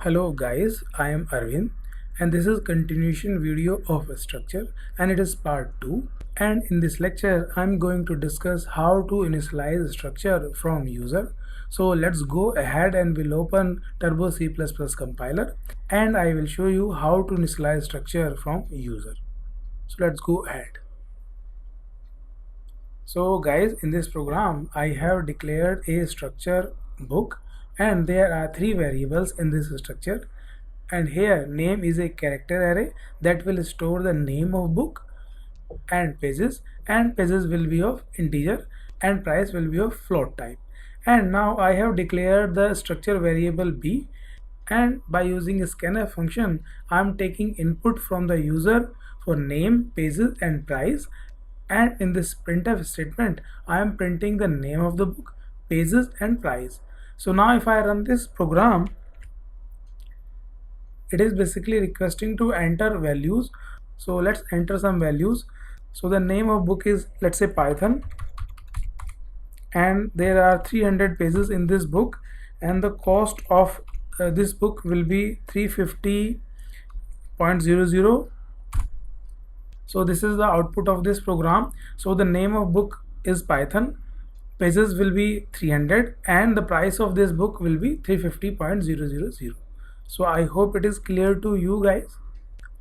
Hello guys, I am Arvind and this is continuation video of a structure and it is part 2, and in this lecture I am going to discuss how to initialize a structure from user. So let's go ahead and we'll open Turbo C++ compiler and I will show you how to initialize structure from user. So let's go ahead. So guys, in this program I have declared a structure book and there are three variables in this structure, and here name is a character array that will store the name of book, and pages will be of integer and price will be of float type. And now I have declared the structure variable b, and by using a scanf function I am taking input from the user for name, pages and price, and in this printf statement I am printing the name of the book, pages and price. So now if I run this program, it is basically requesting to enter values. So let's enter some values. So the name of book is, let's say, Python, and there are 300 pages in this book, and the cost of this book will be 350.00. so this is the output of this program. So the name of book is Python, pages will be 300, and the price of this book will be 350.000. So I hope it is clear to you guys.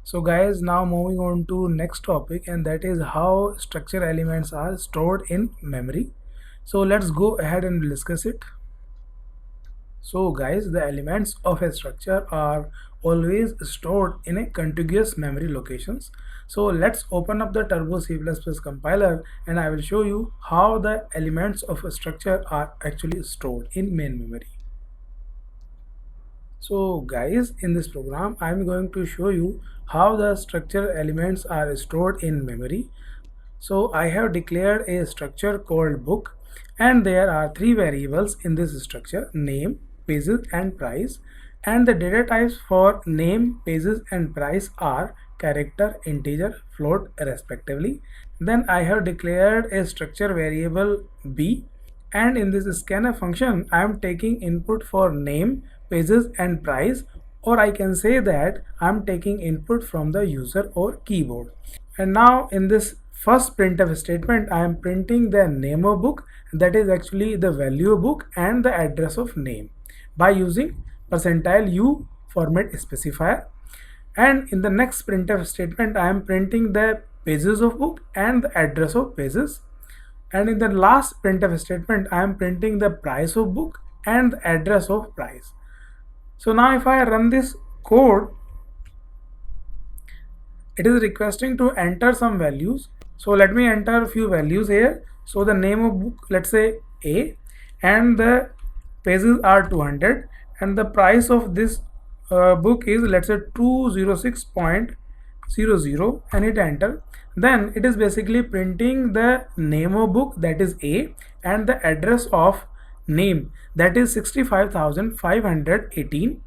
So guys, now moving on to next topic, and that is how structure elements are stored in memory. So let's go ahead and discuss it. So guys, the elements of a structure are always stored in a contiguous memory locations. So let's open up the Turbo C++ compiler and I will show you how the elements of a structure are actually stored in main memory. So guys, in this program I am going to show you how the structure elements are stored in memory. So I have declared a structure called book, and there are three variables in this structure: name, pages and price, and the data types for name, pages and price are character, integer, float respectively. Then I have declared a structure variable b, and in this scanf function I am taking input for name, pages and price, or I can say that I am taking input from the user or keyboard. And now in this first printf statement I am printing the name of book, that is actually the value of book and the address of name, by using %u format specifier. And in the next printf statement I am printing the pages of book and the address of pages, and in the last printf statement I am printing the price of book and the address of price. So now if I run this code, it is requesting to enter some values. So let me enter a few values here. So the name of book, let's say A, and the pages are 200, and the price of this book is, let's say, 206.00, and hit enter. Then it is basically printing the name of book, that is A, and the address of name, that is 65,518,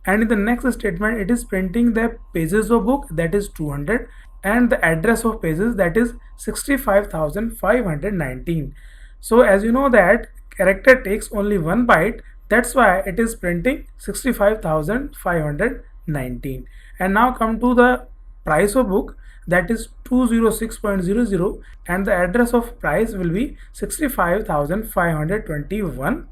and in the next statement it is printing the pages of book, that is 200, and the address of pages, that is 65,519. So as you know that character takes only 1 byte, that's why it is printing 65,519. And now come to the price of book, that is 206.00, and the address of price will be 65,521,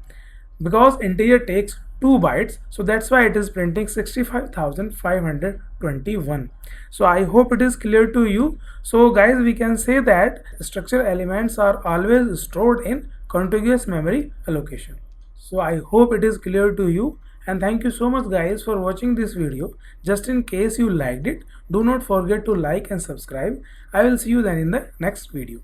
because integer takes 2 bytes, so that's why it is printing 65,521. So I hope it is clear to you. So guys, we can say that structure elements are always stored in contiguous memory allocation. So I hope it is clear to you, and thank you so much guys for watching this video. Just in case you liked it, do not forget to like and subscribe. I will see you then in the next video.